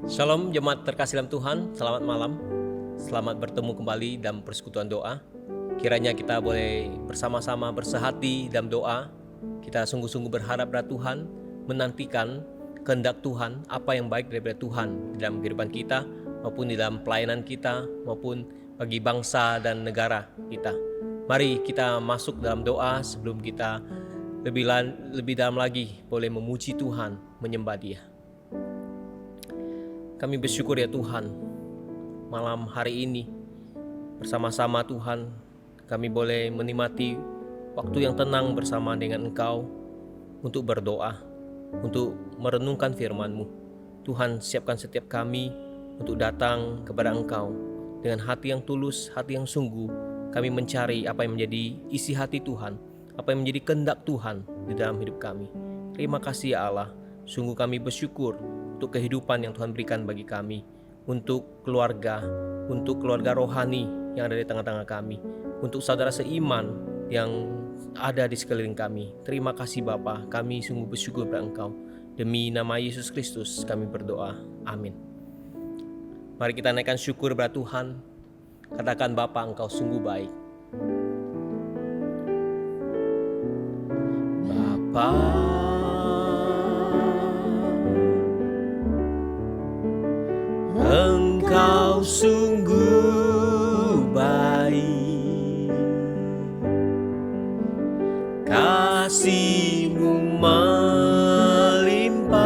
Shalom jemaat terkasih dalam Tuhan, selamat malam. Selamat bertemu kembali dalam persekutuan doa. Kiranya kita boleh bersama-sama bersehati dalam doa. Kita sungguh-sungguh berharap pada Tuhan, menantikan kehendak Tuhan, apa yang baik daripada Tuhan dalam kehidupan kita, maupun di dalam pelayanan kita, maupun bagi bangsa dan negara kita. Mari kita masuk dalam doa sebelum kita lebih dalam lagi boleh memuji Tuhan, menyembah Dia. Kami bersyukur ya Tuhan, malam hari ini bersama-sama Tuhan kami boleh menikmati waktu yang tenang bersama dengan Engkau untuk berdoa, untuk merenungkan firman-Mu. Tuhan, siapkan setiap kami untuk datang kepada Engkau dengan hati yang tulus, hati yang sungguh. Kami mencari apa yang menjadi isi hati Tuhan, apa yang menjadi kehendak Tuhan di dalam hidup kami. Terima kasih ya Allah, sungguh kami bersyukur untuk kehidupan yang Tuhan berikan bagi kami, untuk keluarga rohani yang ada di tengah-tengah kami, untuk saudara seiman yang ada di sekeliling kami. Terima kasih Bapa, kami sungguh bersyukur pada Engkau. Demi nama Yesus Kristus kami berdoa, amin. Mari kita naikkan syukur pada Tuhan. Katakan, Bapa, Engkau sungguh baik. Bapa, Engkau sungguh baik, kasih-Mu melimpah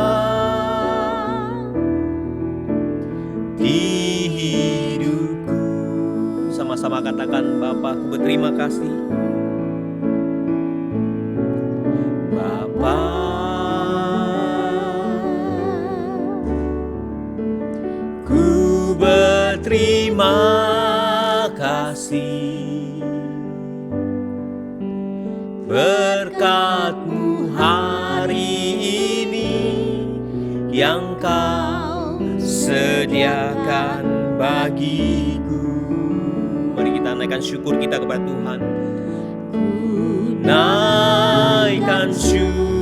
di hidupku. Sama-sama katakan, Bapa, aku berterima kasih. Bapa, terima kasih, berkat-Mu hari ini yang Kau sediakan bagiku. Mari kita naikkan syukur kita kepada Tuhan. Naikkan syukurku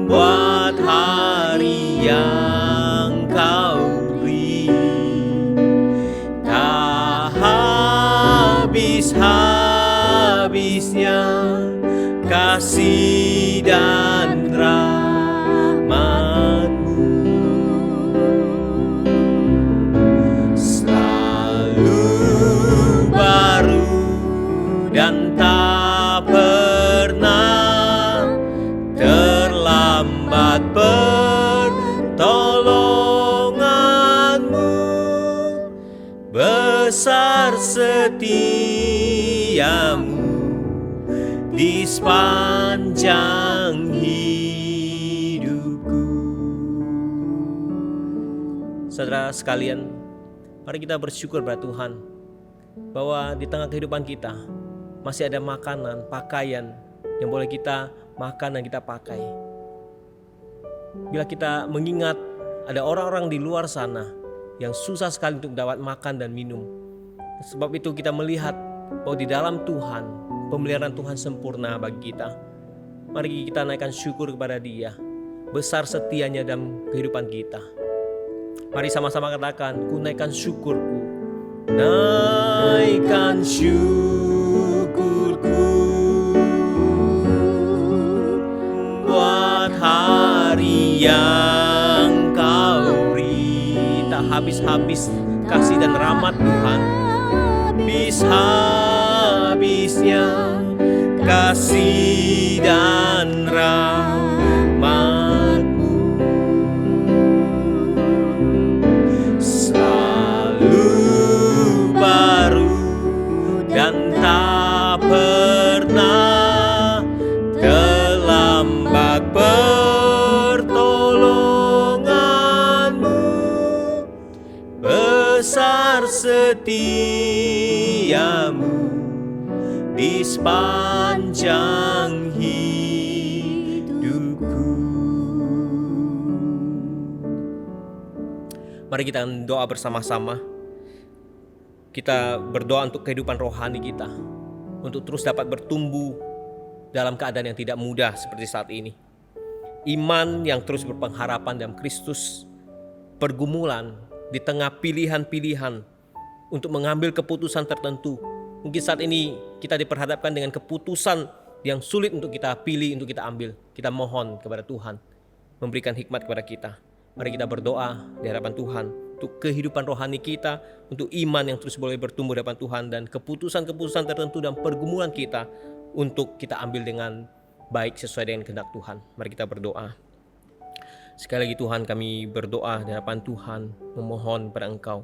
buat hari yang Kau beri, tak habis-habisnya kasih dan rahmat-Mu, selalu baru dan tak pernah terlambat pertolongan-Mu, besar setia-Mu di sepanjang hidupku. Saudara sekalian, mari kita bersyukur pada Tuhan bahwa di tengah kehidupan kita masih ada makanan, pakaian yang boleh kita makan dan kita pakai. Bila kita mengingat ada orang-orang di luar sana yang susah sekali untuk dapat makan dan minum. Sebab itu kita melihat bahwa di dalam Tuhan, pemeliharaan Tuhan sempurna bagi kita. Mari kita naikkan syukur kepada Dia, besar setianya dalam kehidupan kita. Mari sama-sama katakan, ku naikkan syukurku, naikkan syukurku buat hari yang Kau beri, tak habis-habis kasih dan rahmat Tuhan, habis-habisnya kasih dan rahmat-Mu, selalu baru dan tak pernah terlambat pertolongan-Mu, besar setia-Mu di sepanjang hidupku. Mari kita doa bersama-sama. Kita berdoa untuk kehidupan rohani kita, untuk terus dapat bertumbuh dalam keadaan yang tidak mudah seperti saat ini. iman yang terus berpengharapan dalam Kristus, pergumulan di tengah pilihan-pilihan untuk mengambil keputusan tertentu. Mungkin saat ini kita diperhadapkan dengan keputusan yang sulit untuk kita pilih, untuk kita ambil. Kita mohon kepada Tuhan memberikan hikmat kepada kita. Mari kita berdoa di hadapan Tuhan untuk kehidupan rohani kita, untuk iman yang terus boleh bertumbuh di hadapan Tuhan, dan keputusan-keputusan tertentu dan pergumulan kita untuk kita ambil dengan baik sesuai dengan kehendak Tuhan. Mari kita berdoa. Sekali lagi Tuhan, kami berdoa di hadapan Tuhan, memohon pada Engkau.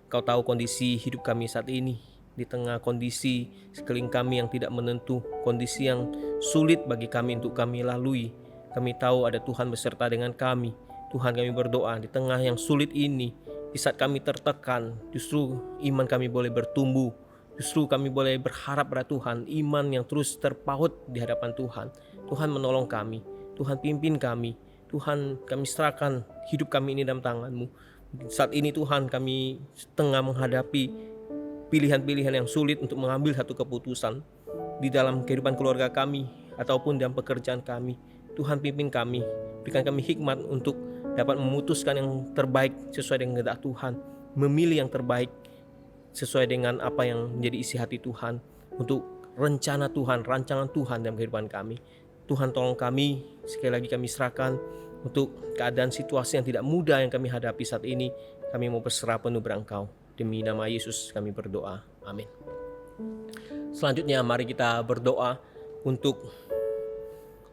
Engkau tahu kondisi hidup kami saat ini, di tengah kondisi sekeliling kami yang tidak menentu, kondisi yang sulit bagi kami untuk kami lalui. Kami tahu ada Tuhan beserta dengan kami. Tuhan, kami berdoa di tengah yang sulit ini, di saat kami tertekan, justru iman kami boleh bertumbuh. Justru kami boleh berharap pada Tuhan, iman yang terus terpaut di hadapan Tuhan. Tuhan menolong kami, Tuhan pimpin kami. Tuhan, kami serahkan hidup kami ini dalam tangan-Mu. Saat ini Tuhan, kami tengah menghadapi pilihan-pilihan yang sulit untuk mengambil satu keputusan di dalam kehidupan keluarga kami ataupun dalam pekerjaan kami. Tuhan, pimpin kami, berikan kami hikmat untuk dapat memutuskan yang terbaik sesuai dengan kehendak Tuhan, memilih yang terbaik sesuai dengan apa yang menjadi isi hati Tuhan, untuk rencana Tuhan, rancangan Tuhan dalam kehidupan kami. Tuhan, tolong kami, sekali lagi kami serahkan untuk keadaan situasi yang tidak mudah yang kami hadapi saat ini. Kami mau berserah penuh pada Engkau. Demi nama Yesus kami berdoa. Amin. Selanjutnya mari kita berdoa untuk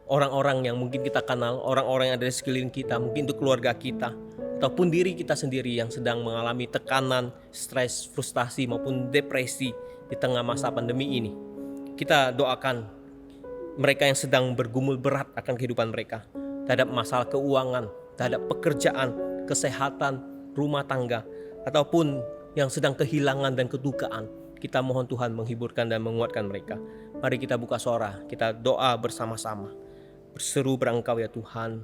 orang-orang yang mungkin kita kenal, orang-orang yang ada di sekeliling kita, mungkin untuk keluarga kita, ataupun diri kita sendiri yang sedang mengalami tekanan, stres, frustasi maupun depresi di tengah masa pandemi ini. Kita doakan mereka yang sedang bergumul berat akan kehidupan mereka, terhadap masalah keuangan, terhadap pekerjaan, kesehatan, rumah tangga, ataupun yang sedang kehilangan dan kedukaan. Kita mohon Tuhan menghiburkan dan menguatkan mereka. Mari kita buka suara, kita doa bersama-sama. Berseru pada Engkau ya Tuhan,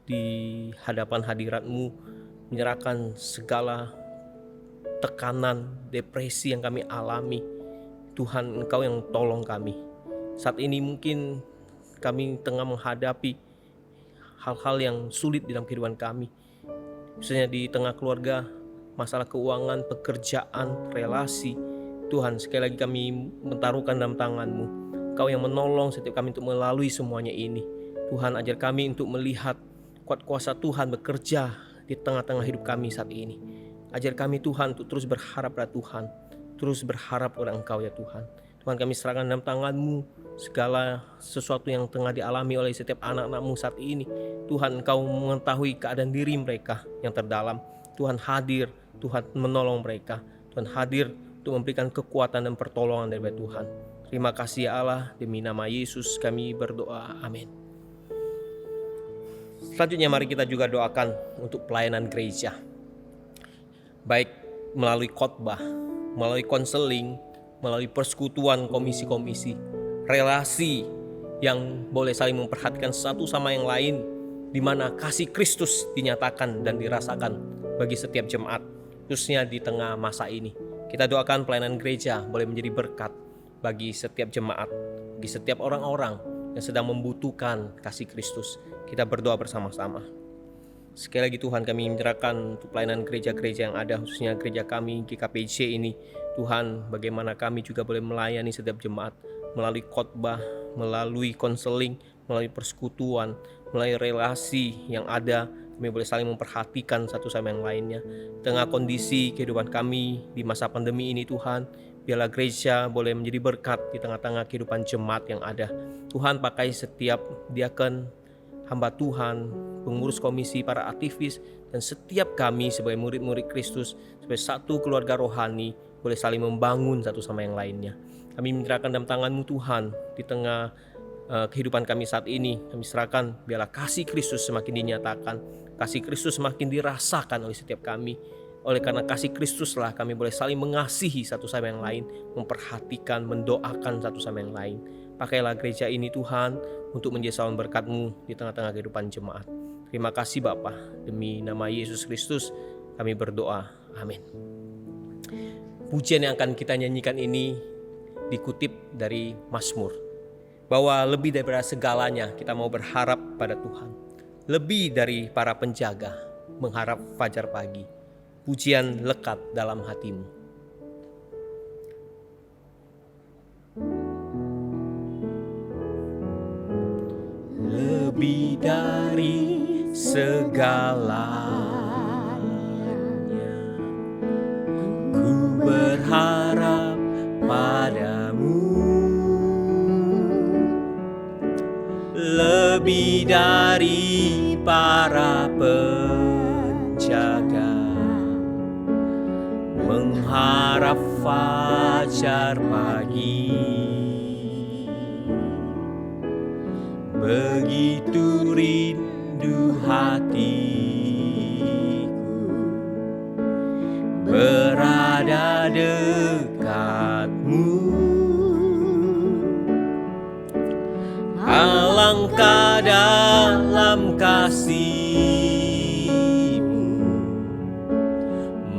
di hadapan hadirat-Mu, menyerahkan segala tekanan, depresi yang kami alami. Tuhan, Engkau yang tolong kami. Saat ini mungkin kami tengah menghadapi hal-hal yang sulit dalam kehidupan kami, misalnya di tengah keluarga, masalah keuangan, pekerjaan, relasi. Tuhan, sekali lagi kami mentaruhkan dalam tangan-Mu. Engkau yang menolong setiap kami untuk melalui semuanya ini. Tuhan, ajar kami untuk melihat kuat kuasa Tuhan bekerja di tengah-tengah hidup kami saat ini. Ajar kami Tuhan untuk terus berharap pada Tuhan, terus berharap pada Engkau ya Tuhan. Tuhan, kami serahkan dalam tangan-Mu segala sesuatu yang tengah dialami oleh setiap anak-anak-Mu saat ini. Tuhan, Engkau mengetahui keadaan diri mereka yang terdalam. Tuhan hadir, Tuhan menolong mereka. Tuhan hadir untuk memberikan kekuatan dan pertolongan dari Tuhan. Terima kasih ya Allah, demi nama Yesus kami berdoa. Amin. Selanjutnya mari kita juga doakan untuk pelayanan gereja, baik melalui khotbah, melalui konseling, melalui persekutuan komisi-komisi, relasi yang boleh saling memperhatikan satu sama yang lain, di mana kasih Kristus dinyatakan dan dirasakan bagi setiap jemaat, khususnya di tengah masa ini. Kita doakan pelayanan gereja boleh menjadi berkat bagi setiap jemaat, bagi setiap orang-orang yang sedang membutuhkan kasih Kristus. Kita berdoa bersama-sama. Sekali lagi Tuhan, kami menyerahkan untuk pelayanan gereja-gereja yang ada, khususnya gereja kami GKPJ ini. Tuhan, bagaimana kami juga boleh melayani setiap jemaat melalui khotbah, melalui konseling, melalui persekutuan, melalui relasi yang ada. Kami boleh saling memperhatikan satu sama yang lainnya. Tengah kondisi kehidupan kami di masa pandemi ini Tuhan, biarlah gereja boleh menjadi berkat di tengah-tengah kehidupan jemaat yang ada. Tuhan, pakai setiap diakon, hamba Tuhan, pengurus komisi, para aktivis, dan setiap kami sebagai murid-murid Kristus, sebagai satu keluarga rohani, boleh saling membangun satu sama yang lainnya. Kami menyerahkan dalam tangan-Mu Tuhan, di tengah kehidupan kami saat ini. Kami serahkan, biarlah kasih Kristus semakin dinyatakan, kasih Kristus semakin dirasakan oleh setiap kami. Oleh karena kasih Kristuslah kami boleh saling mengasihi satu sama yang lain, memperhatikan, mendoakan satu sama yang lain. Pakailah gereja ini Tuhan untuk menjadi saluran berkat-Mu di tengah-tengah kehidupan jemaat. Terima kasih Bapa, demi nama Yesus Kristus kami berdoa. Amin. Pujian yang akan kita nyanyikan ini dikutip dari Mazmur. bahwa lebih daripada segalanya kita mau berharap pada Tuhan. Lebih dari para penjaga mengharap fajar pagi. Pujian lekat dalam hatimu. Lebih dari segalanya, ku berharap padamu. Lebih dari para penjaga mengharap fajar pagi. Begitu rindu hatiku berada dekatmu. Alangkah dalam kasih-Mu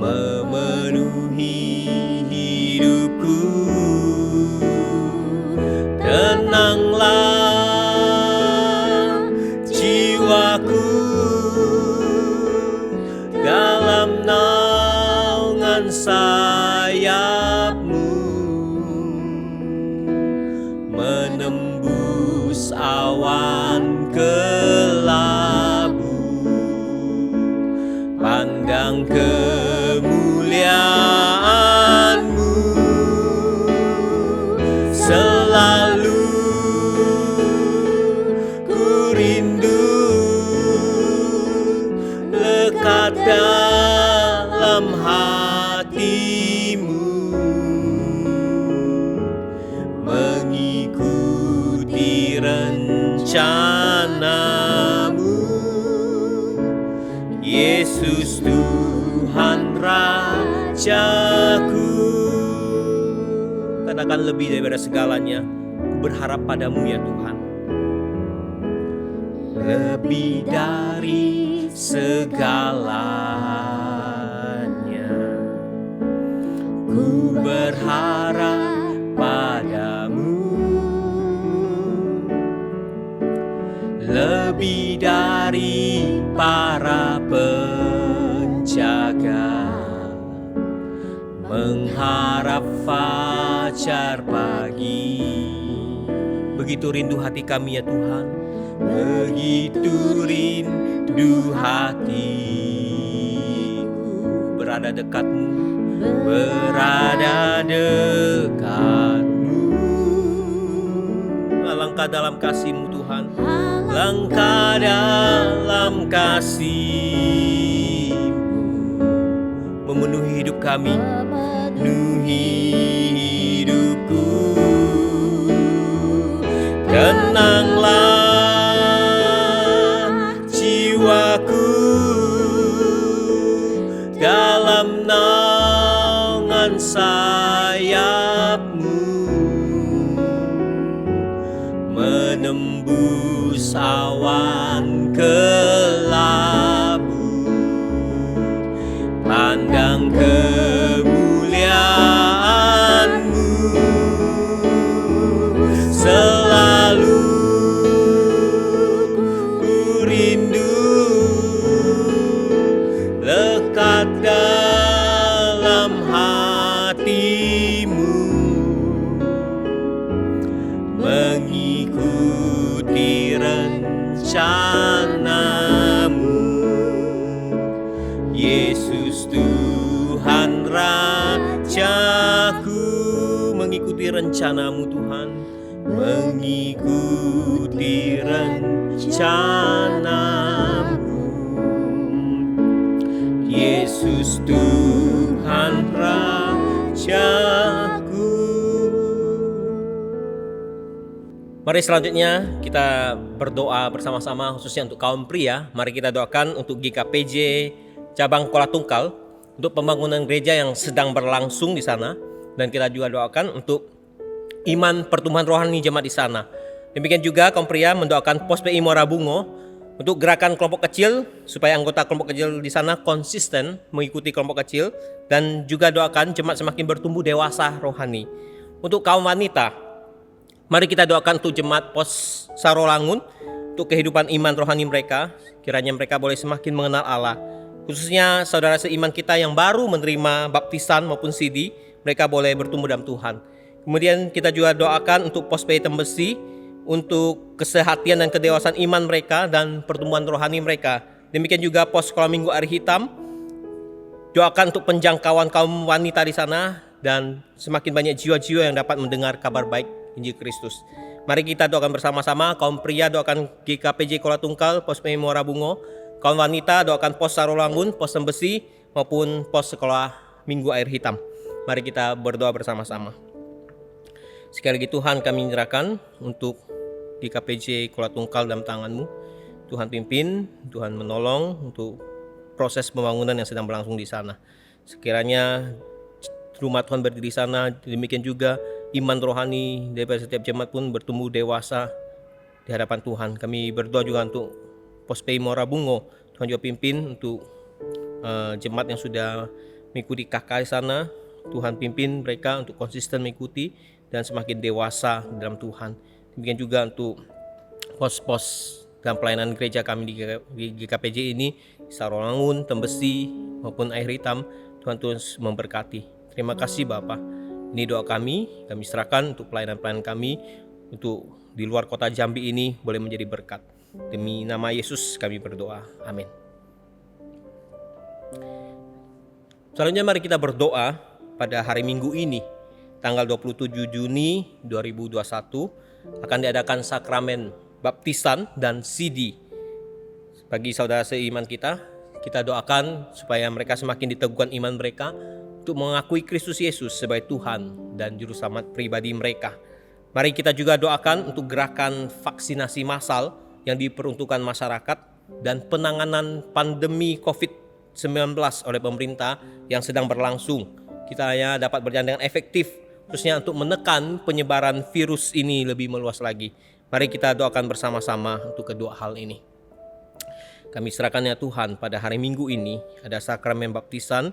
memenuhi hidupku. Tenanglah jiwaku dalam naungan sayap-Mu, menembus awan kelabu, pandang kemuliaan-Mu. Selalu ku rindu lekat dalam hati-Mu, mengikuti rencana-Mu. Yesus Tuhan Rajaku. Katakan, lebih daripada segalanya, ku berharap padamu ya Tuhan. Lebih dari segalanya, ku berharap padamu. Lebih dari para penjaga mengharap fajar pagi. Begitu rindu hati kami ya Tuhan, begitu rindu hatiku berada dekat-Mu, berada dekat-Mu. Alangkah dalam kasih-Mu Tuhan, langkah dalam kasih-Mu memenuhi hidup kami, memenuhi hidupku. Tenanglah jiwaku dalam naungan sayap-Mu, menembus awan kelabu, pandang kemuliaan-Mu. Selalu ku rindu lekat dalam hati-Mu, mengikuti rencana-Mu. Yesus Tuhan Rajaku, mengikuti rencana-Mu Tuhan, mengikuti rencana-Mu. Yesus Tuhan Rajaku. Mari selanjutnya kita berdoa bersama-sama khususnya untuk kaum pria. Mari kita doakan untuk GKPJ cabang Kuala Tungkal untuk pembangunan gereja yang sedang berlangsung di sana, dan kita juga doakan untuk iman pertumbuhan rohani jemaat di sana. Demikian juga kaum pria mendoakan Pos PI Muara Bungo untuk gerakan kelompok kecil supaya anggota kelompok kecil di sana konsisten mengikuti kelompok kecil, dan juga doakan jemaat semakin bertumbuh dewasa rohani. Untuk kaum wanita, Mari kita doakan untuk jemaat Pos Sarolangun, untuk kehidupan iman rohani mereka. Kiranya mereka boleh semakin mengenal Allah. Khususnya saudara seiman kita yang baru menerima baptisan maupun CD, mereka boleh bertumbuh dalam Tuhan. Kemudian kita juga doakan untuk Pos PI Tembesi, untuk kesehatan dan kedewasaan iman mereka dan pertumbuhan rohani mereka. Demikian juga Pos Sekolah Minggu Air Hitam, doakan untuk penjangkauan kaum wanita di sana dan semakin banyak jiwa-jiwa yang dapat mendengar kabar baik Injil Kristus. Mari kita doakan bersama-sama. Kaum pria doakan GKPJ Kuala Tungkal, Pos PMI Muara Bungo. Kaum wanita doakan Pos Sarolangun, Pos Tembesi maupun Pos Sekolah Minggu Air Hitam. Mari kita berdoa bersama-sama. Sekali lagi Tuhan, kami menyerahkan untuk GKPJ Kuala Tungkal dalam tangan-Mu. Tuhan pimpin, Tuhan menolong untuk proses pembangunan yang sedang berlangsung di sana. Sekiranya rumah Tuhan berdiri di sana, demikian juga iman rohani daripada setiap jemaat pun bertumbuh dewasa di hadapan Tuhan. Kami berdoa juga untuk Pos PI Muara Bungo. Tuhan juga pimpin untuk jemaat yang sudah mengikuti KK di sana. Tuhan pimpin mereka untuk konsisten mengikuti dan semakin dewasa dalam Tuhan. Demikian juga untuk pos-pos dalam pelayanan gereja kami di GKPJ ini, Sarolangun, Tembesi maupun Air Hitam. Tuhan terus memberkati. Terima kasih Bapa. Ini doa kami serahkan untuk pelayanan-pelayanan kami untuk di luar kota Jambi ini boleh menjadi berkat. Demi nama Yesus kami berdoa. Amin. Selanjutnya mari kita berdoa pada hari Minggu ini, tanggal 27 Juni 2021 akan diadakan sakramen baptisan dan CD. Bagi saudara seiman kita doakan supaya mereka semakin diteguhkan iman mereka untuk mengakui Kristus Yesus sebagai Tuhan dan Juru Selamat pribadi mereka. Mari kita juga doakan untuk gerakan vaksinasi massal yang diperuntukkan masyarakat dan penanganan pandemi COVID-19 oleh pemerintah yang sedang berlangsung. Kita hanya dapat berjalan dengan efektif, khususnya untuk menekan penyebaran virus ini lebih meluas lagi. Mari kita doakan bersama-sama untuk kedua hal ini. Kami serahkan ya Tuhan, pada hari Minggu ini ada sakramen baptisan,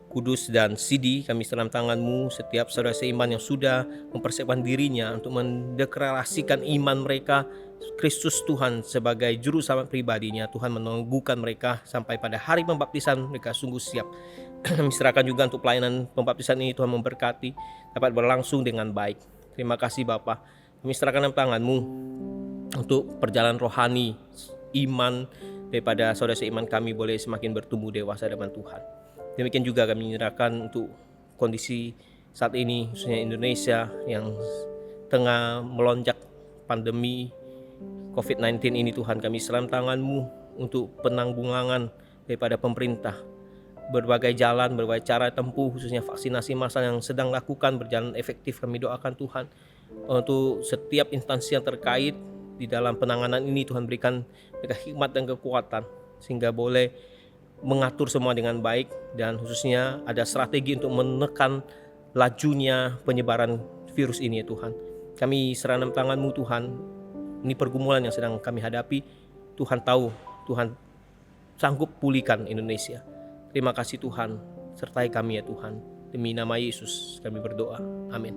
kudus dan CD. Kami serahkan tangan-Mu setiap saudara seiman yang sudah mempersiapkan dirinya untuk mendeklarasikan iman mereka Kristus Tuhan sebagai juru selamat pribadinya. Tuhan menunggukan mereka sampai pada hari pembaptisan mereka sungguh siap. Kami serahkan juga untuk pelayanan pembaptisan ini, Tuhan memberkati dapat berlangsung dengan baik. Terima kasih Bapa. Kami serahkan dalam tangan-Mu untuk perjalanan rohani iman daripada saudara seiman kami boleh semakin bertumbuh dewasa dengan Tuhan. Demikian juga kami menyerahkan untuk kondisi saat ini, khususnya Indonesia yang tengah melonjak pandemi COVID-19 ini. Tuhan, kami serahkan tangan-Mu untuk penanggulangan daripada pemerintah. Berbagai jalan, berbagai cara tempuh, khususnya vaksinasi massal yang sedang lakukan berjalan efektif. Kami doakan Tuhan untuk setiap instansi yang terkait di dalam penanganan ini. Tuhan berikan mereka hikmat dan kekuatan sehingga boleh mengatur semua dengan baik, dan khususnya ada strategi untuk menekan lajunya penyebaran virus ini ya Tuhan. Kami serahkan tangan-Mu Tuhan. Ini pergumulan yang sedang kami hadapi. Tuhan tahu, Tuhan sanggup pulihkan Indonesia. Terima kasih Tuhan, sertai kami ya Tuhan. Demi nama Yesus kami berdoa. Amin.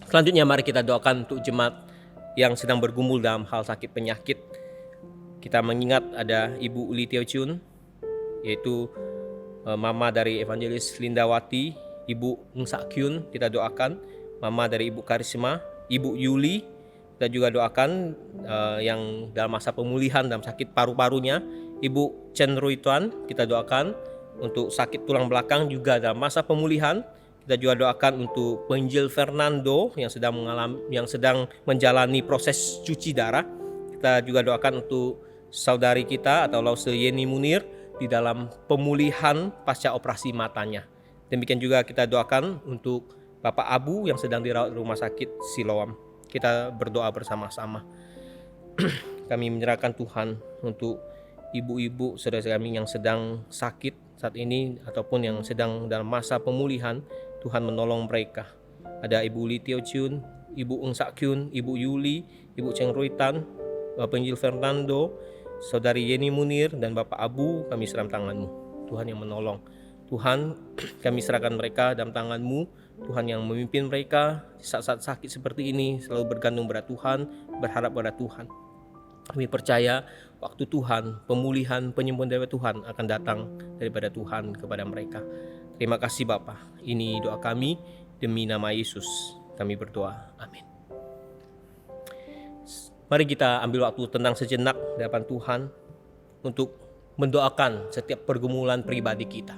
Selanjutnya mari kita doakan untuk jemaat yang sedang bergumul dalam hal sakit penyakit. Kita mengingat ada Ibu Uli Teo Chun, yaitu mama dari Evangelis Lindawati, Ibu Ng Sak Kyun, kita doakan. Mama dari Ibu Karisma, Ibu Yuli, kita juga doakan yang dalam masa pemulihan dalam sakit paru-parunya. Ibu Chen Rui Tuan, kita doakan untuk sakit tulang belakang juga dalam masa pemulihan. Kita juga doakan untuk Penjil Fernando yang sedang menjalani proses cuci darah. Kita juga doakan untuk saudari kita atau Lause Yeni Munir di dalam pemulihan pasca operasi matanya. Demikian juga kita doakan untuk Bapak Abu yang sedang dirawat di rumah sakit Siloam. Kita berdoa bersama-sama. Kami menyerahkan Tuhan untuk ibu-ibu saudara kami yang sedang sakit saat ini ataupun yang sedang dalam masa pemulihan. Tuhan menolong mereka. Ada Ibu Li Teo Chun, Ibu Ng Sak Kyun, Ibu Yuli, Ibu Cheng Ruitan, Penjil Fernando, Saudari Yeni Munir, dan Bapak Abu. Kami serahkan tangan-Mu, Tuhan yang menolong. Tuhan, kami serahkan mereka dalam tangan-Mu Tuhan yang memimpin mereka di saat-saat sakit seperti ini, selalu bergantung pada Tuhan, berharap pada Tuhan. Kami percaya waktu Tuhan, pemulihan, penyembuhan dari Tuhan akan datang daripada Tuhan kepada mereka. Terima kasih Bapa. Ini doa kami demi nama Yesus. Kami berdoa. Amin. Mari kita ambil waktu tenang sejenak di hadapan Tuhan untuk mendoakan setiap pergumulan pribadi kita.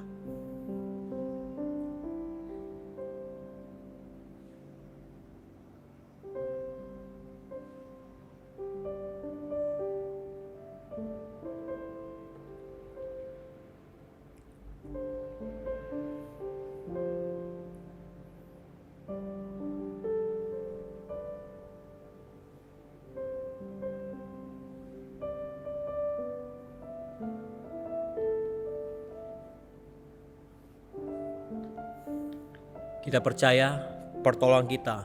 Kita percaya pertolongan kita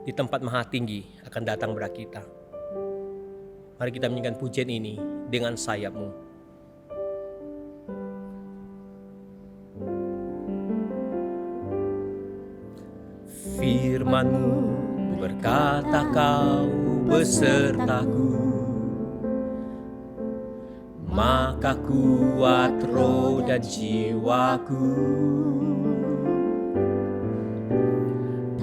di tempat maha tinggi akan datang kepada kita. Mari kita menyanyikan pujian ini dengan sayap-Mu. Firman-Mu berkata Kau besertaku, maka kuat roh dan jiwaku.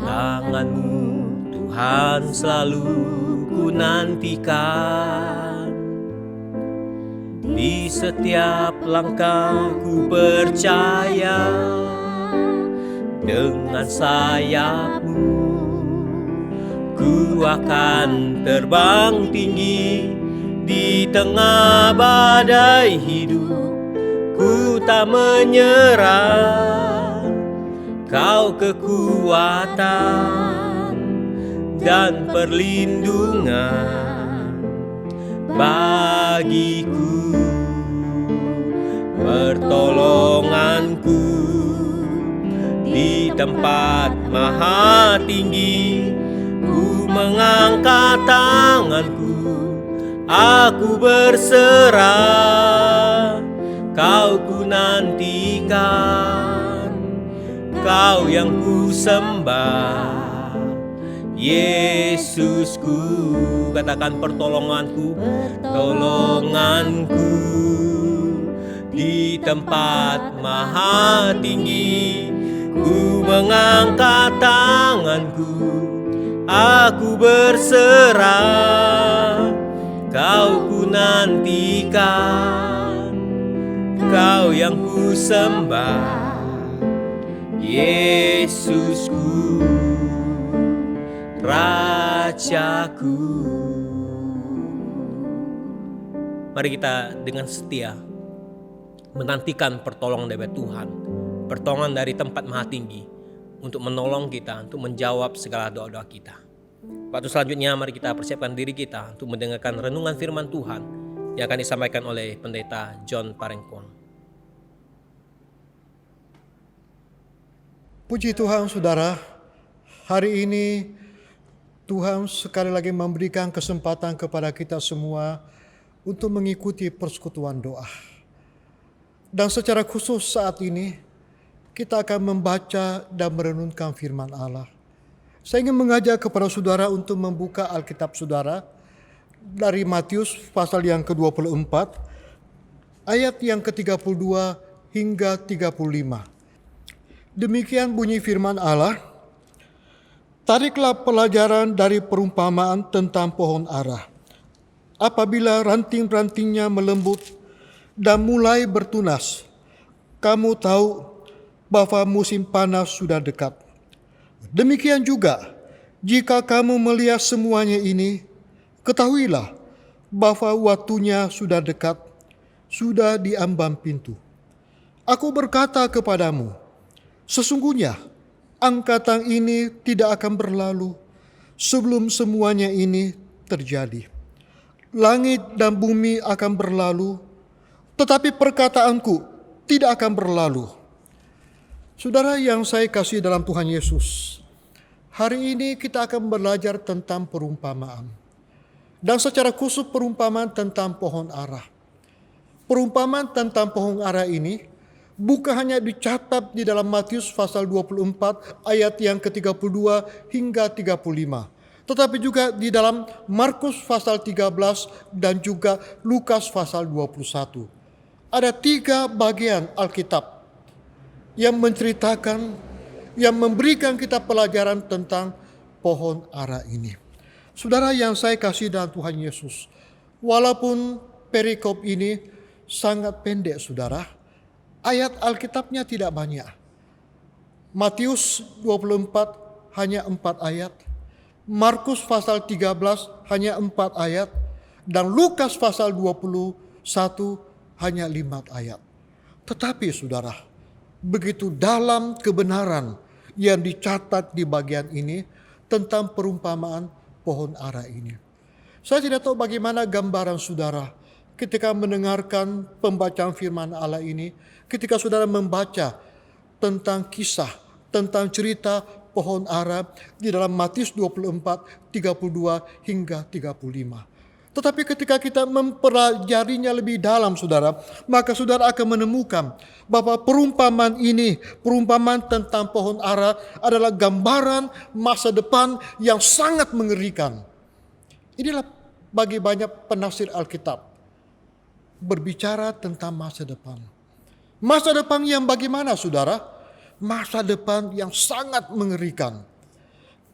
Tangan-Mu Tuhan selalu ku nantikan, di setiap langkah ku percaya, dengan sayap-Mu ku akan terbang tinggi di tengah badai hidup. Ku tak menyerah, Kau kekuatan dan perlindungan bagiku, pertolonganku di tempat maha tinggi. Ku mengangkat tanganku, aku berserah, Kau ku nantikan, Kau yang ku sembah, Yesusku. Katakan pertolonganku, pertolonganku di tempat maha tinggi. Ku mengangkat tanganku, aku berserah, Kau ku nantikan, Kau yang ku sembah, Yesusku, Rajaku. Mari kita dengan setia menantikan pertolongan dari Tuhan, pertolongan dari tempat maha tinggi untuk menolong kita, untuk menjawab segala doa-doa kita. Waktu selanjutnya mari kita persiapkan diri kita untuk mendengarkan renungan firman Tuhan yang akan disampaikan oleh Pendeta John Parengkuang. Puji Tuhan saudara, hari ini Tuhan sekali lagi memberikan kesempatan kepada kita semua untuk mengikuti persekutuan doa. Dan secara khusus saat ini kita akan membaca dan merenungkan firman Allah. Saya ingin mengajak kepada saudara untuk membuka Alkitab saudara dari Matius pasal yang ke-24 ayat yang ke-32 hingga 35. Demikian bunyi firman Allah, tariklah pelajaran dari perumpamaan tentang pohon ara. Apabila ranting-rantingnya melembut dan mulai bertunas, kamu tahu bahwa musim panas sudah dekat. Demikian juga, jika kamu melihat semuanya ini, ketahuilah bahwa waktunya sudah dekat, sudah di ambang pintu. Aku berkata kepadamu, sesungguhnya angkatan ini tidak akan berlalu sebelum semuanya ini terjadi. Langit dan bumi akan berlalu, tetapi perkataanku tidak akan berlalu. Saudara yang saya kasih dalam Tuhan Yesus, hari ini kita akan belajar tentang perumpamaan. Dan secara khusus perumpamaan tentang pohon ara. Perumpamaan tentang pohon ara ini bukan hanya dicatat di dalam Matius pasal 24 ayat yang ke-32 hingga 35, tetapi juga di dalam Markus pasal 13 dan juga Lukas pasal 21. Ada 3 bagian Alkitab yang menceritakan, yang memberikan kita pelajaran tentang pohon ara ini. Saudara yang saya kasih dalam Tuhan Yesus, walaupun perikop ini sangat pendek saudara, ayat Alkitabnya tidak banyak. Matius 24 hanya 4 ayat, Markus pasal 13 hanya 4 ayat, dan Lukas pasal 21 hanya 5 ayat. Tetapi saudara, begitu dalam kebenaran yang dicatat di bagian ini tentang perumpamaan pohon ara ini. Saya tidak tahu bagaimana gambaran saudara ketika mendengarkan pembacaan firman Allah ini, ketika saudara membaca tentang kisah, tentang cerita pohon ara di dalam Matius 24, 32 hingga 35. Tetapi ketika kita mempelajarinya lebih dalam saudara, maka saudara akan menemukan bahwa perumpamaan ini, perumpamaan tentang pohon ara adalah gambaran masa depan yang sangat mengerikan. Inilah bagi banyak penafsir Alkitab berbicara tentang masa depan. Masa depan yang bagaimana saudara? Masa depan yang sangat mengerikan.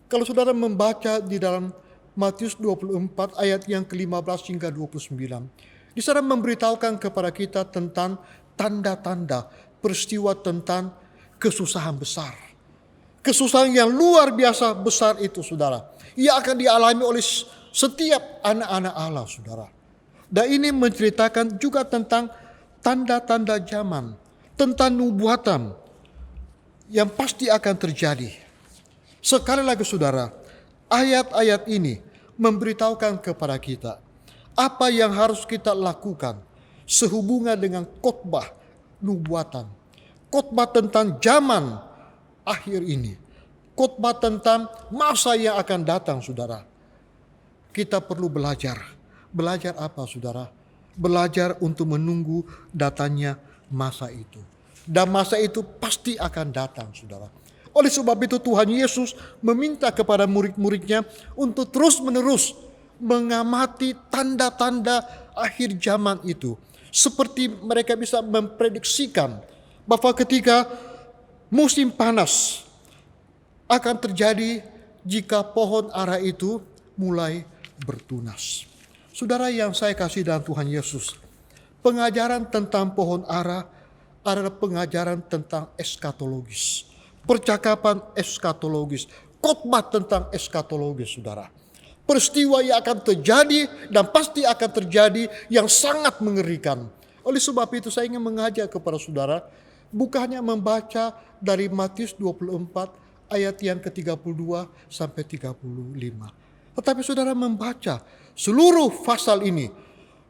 Kalau saudara membaca di dalam Matius 24 ayat yang ke-15 hingga 29. Di sana memberitahukan kepada kita tentang tanda-tanda peristiwa tentang kesusahan besar. Kesusahan yang luar biasa besar itu saudara. Ia akan dialami oleh setiap anak-anak Allah saudara. Dan ini menceritakan juga tentang tanda-tanda zaman. Tentang nubuatan yang pasti akan terjadi. Sekali lagi saudara, ayat-ayat ini memberitahukan kepada kita apa yang harus kita lakukan sehubungan dengan khotbah nubuatan. Khotbah tentang zaman akhir ini. Khotbah tentang masa yang akan datang saudara. Kita perlu belajar. Belajar apa saudara? Belajar untuk menunggu datangnya masa itu. Dan masa itu pasti akan datang saudara. Oleh sebab itu Tuhan Yesus meminta kepada murid-muridnya untuk terus-menerus mengamati tanda-tanda akhir zaman itu. Seperti mereka bisa memprediksikan bahwa ketika musim panas akan terjadi jika pohon ara itu mulai bertunas. Saudara yang saya kasih dalam Tuhan Yesus, pengajaran tentang pohon ara adalah pengajaran tentang eskatologis. Percakapan eskatologis, khotbah tentang eskatologis saudara. Peristiwa yang akan terjadi dan pasti akan terjadi yang sangat mengerikan. Oleh sebab itu saya ingin mengajak kepada saudara, bukannya membaca dari Matius 24 ayat yang ke-32 sampai 35. Tetapi saudara membaca seluruh pasal ini,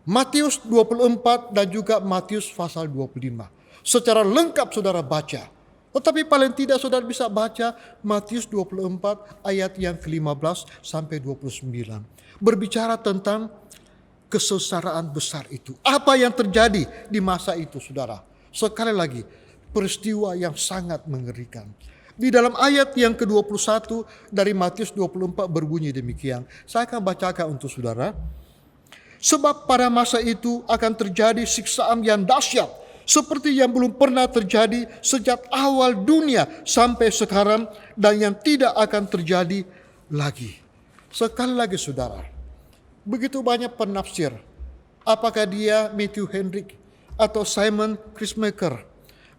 Matius 24 dan juga Matius pasal 25. Secara lengkap saudara baca. Tetapi paling tidak saudara bisa baca Matius 24 ayat yang ke-15 sampai 29. Berbicara tentang kesengsaraan besar itu. Apa yang terjadi di masa itu saudara? Sekali lagi, peristiwa yang sangat mengerikan. Di dalam ayat yang ke-21 dari Matius 24 berbunyi demikian. Saya akan bacakan untuk saudara. Sebab pada masa itu akan terjadi siksaan yang dahsyat seperti yang belum pernah terjadi sejak awal dunia sampai sekarang dan yang tidak akan terjadi lagi. Sekali lagi saudara, begitu banyak penafsir, apakah dia Matthew Henry atau Simon Christmaker,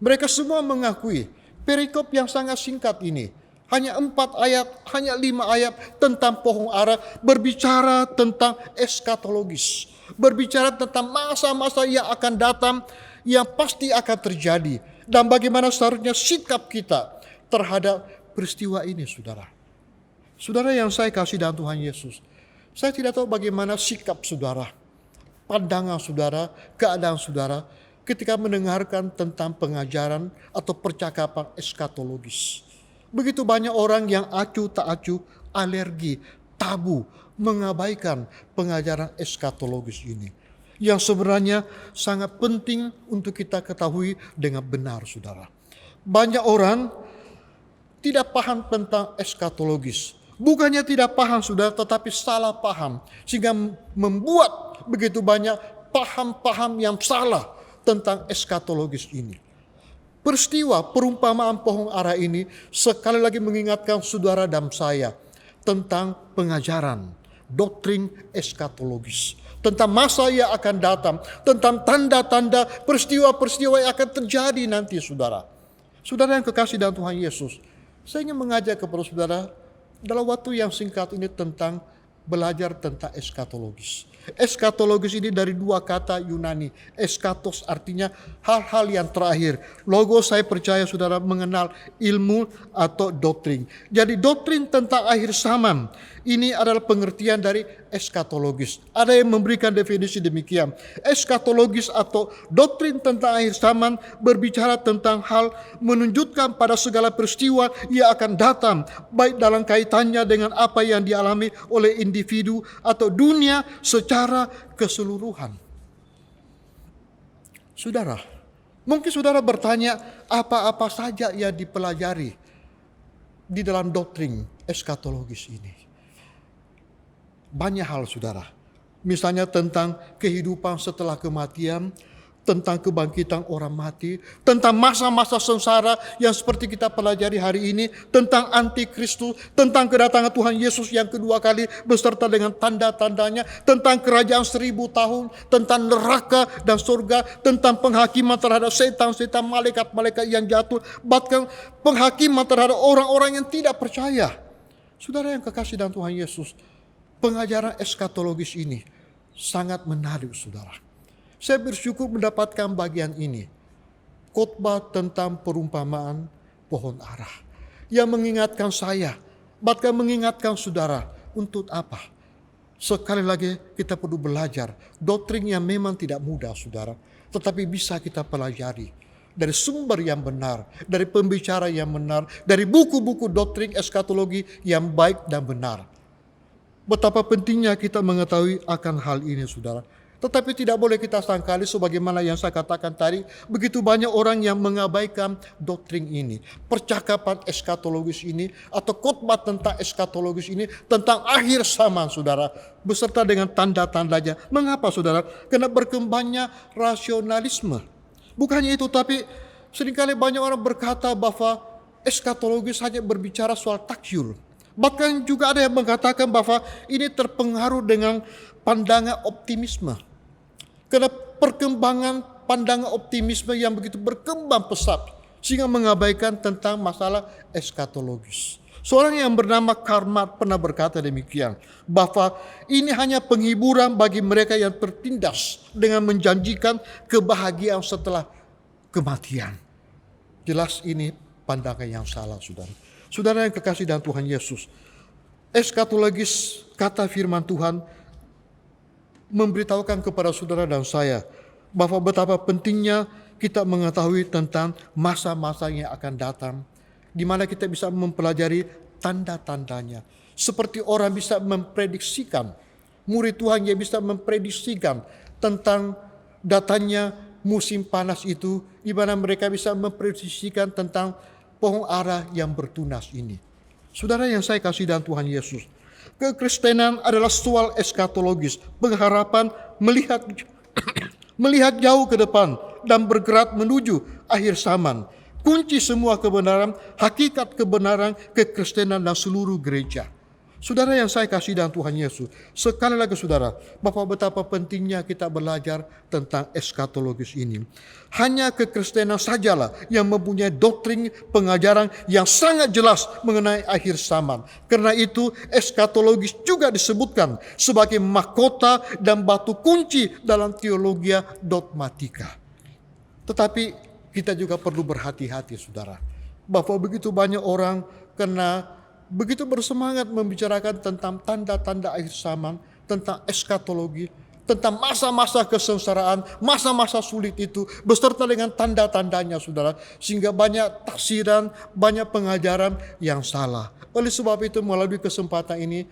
mereka semua mengakui perikop yang sangat singkat ini, hanya 4 ayat, hanya 5 ayat tentang pohon ara, berbicara tentang eskatologis, berbicara tentang masa-masa yang akan datang, yang pasti akan terjadi. Dan bagaimana seharusnya sikap kita terhadap peristiwa ini saudara. Saudara yang saya kasih dalam Tuhan Yesus, saya tidak tahu bagaimana sikap saudara, pandangan saudara, keadaan saudara ketika mendengarkan tentang pengajaran atau percakapan eskatologis. Begitu banyak orang yang acuh tak acuh, alergi, tabu, mengabaikan pengajaran eskatologis ini. yang sebenarnya sangat penting untuk kita ketahui dengan benar, saudara. Banyak orang tidak paham tentang eskatologis. Bukannya tidak paham, saudara, tetapi salah paham. Sehingga membuat begitu banyak paham-paham yang salah tentang eskatologis ini. Peristiwa perumpamaan pohon ara ini sekali lagi mengingatkan saudara dan saya tentang pengajaran doktrin eskatologis, tentang masa yang akan datang, tentang tanda-tanda peristiwa-peristiwa yang akan terjadi nanti, saudara. Saudara yang kekasih dalam Tuhan Yesus, saya ingin mengajak kepada saudara dalam waktu yang singkat ini tentang belajar tentang eskatologis. Eskatologis ini dari dua kata Yunani. Eskatos artinya hal-hal yang terakhir. Logos, saya percaya saudara mengenal ilmu atau doktrin. Jadi doktrin tentang akhir zaman ini adalah pengertian dari eskatologis. Ada yang memberikan definisi demikian. Eskatologis atau doktrin tentang akhir zaman berbicara tentang hal menunjukkan pada segala peristiwa yang akan datang, baik dalam kaitannya dengan apa yang dialami oleh individu atau dunia secara keseluruhan. Saudara, mungkin saudara bertanya apa-apa saja yang dipelajari di dalam doktrin eskatologis ini. Banyak hal, saudara. Misalnya tentang kehidupan setelah kematian, tentang kebangkitan orang mati, tentang masa-masa sengsara yang seperti kita pelajari hari ini, tentang antikristus, tentang kedatangan Tuhan Yesus yang kedua kali beserta dengan tanda-tandanya, tentang kerajaan 1000 tahun, tentang neraka dan surga, tentang penghakiman terhadap setan-setan, malaikat-malaikat yang jatuh, bahkan penghakiman terhadap orang-orang yang tidak percaya. Saudara yang kekasih dalam Tuhan Yesus, pengajaran eskatologis ini sangat menarik, saudara. Saya bersyukur mendapatkan bagian ini. Khotbah tentang perumpamaan pohon ara. Yang mengingatkan saya, bahkan mengingatkan saudara, untuk apa? Sekali lagi kita perlu belajar. Doktrin yang memang tidak mudah, saudara. Tetapi bisa kita pelajari. Dari sumber yang benar, dari pembicara yang benar, dari buku-buku doktrin eskatologi yang baik dan benar. Betapa pentingnya kita mengetahui akan hal ini, saudara. Tetapi tidak boleh kita sangkali sebagaimana yang saya katakan tadi, begitu banyak orang yang mengabaikan doktrin ini, percakapan eskatologis ini, atau khotbah tentang eskatologis ini, tentang akhir zaman, saudara, beserta dengan tanda-tandanya. Mengapa, saudara? Karena berkembangnya rasionalisme. Bukannya itu, tapi seringkali banyak orang berkata bahwa eskatologis hanya berbicara soal takyul. Bahkan juga ada yang mengatakan bahwa ini terpengaruh dengan pandangan optimisme. Karena perkembangan pandangan optimisme yang begitu berkembang pesat, sehingga mengabaikan tentang masalah eskatologis. Seorang yang bernama Karl Marx pernah berkata demikian, bahwa ini hanya penghiburan bagi mereka yang tertindas dengan menjanjikan kebahagiaan setelah kematian. Jelas ini pandangan yang salah, saudara. Saudara yang kekasih dalam Tuhan Yesus, eskatologis, kata firman Tuhan, memberitahukan kepada saudara dan saya bahwa betapa pentingnya kita mengetahui tentang masa-masa yang akan datang, di mana kita bisa mempelajari tanda-tandanya. Seperti orang bisa memprediksikan, murid Tuhan yang bisa memprediksikan tentang datangnya musim panas itu, di mana mereka bisa memprediksikan tentang pohon ara yang bertunas ini. Saudara yang saya kasih dalam Tuhan Yesus, kekristenan adalah soal eskatologis, pengharapan melihat jauh ke depan dan bergerak menuju akhir zaman. Kunci semua kebenaran, hakikat kebenaran kekristenan dan seluruh gereja. Saudara yang saya kasih dalam Tuhan Yesus, sekali lagi saudara, bahwa betapa pentingnya kita belajar tentang eskatologis ini. Hanya kekristenan sajalah yang mempunyai doktrin pengajaran yang sangat jelas mengenai akhir zaman. Karena itu eskatologis juga disebutkan sebagai mahkota dan batu kunci dalam teologi dogmatika. Tetapi kita juga perlu berhati-hati, saudara, bahwa begitu banyak orang kena begitu bersemangat membicarakan tentang tanda-tanda akhir zaman, tentang eskatologi, tentang masa-masa kesengsaraan, masa-masa sulit itu, beserta dengan tanda-tandanya, saudara. Sehingga banyak tafsiran, banyak pengajaran yang salah. Oleh sebab itu, melalui kesempatan ini,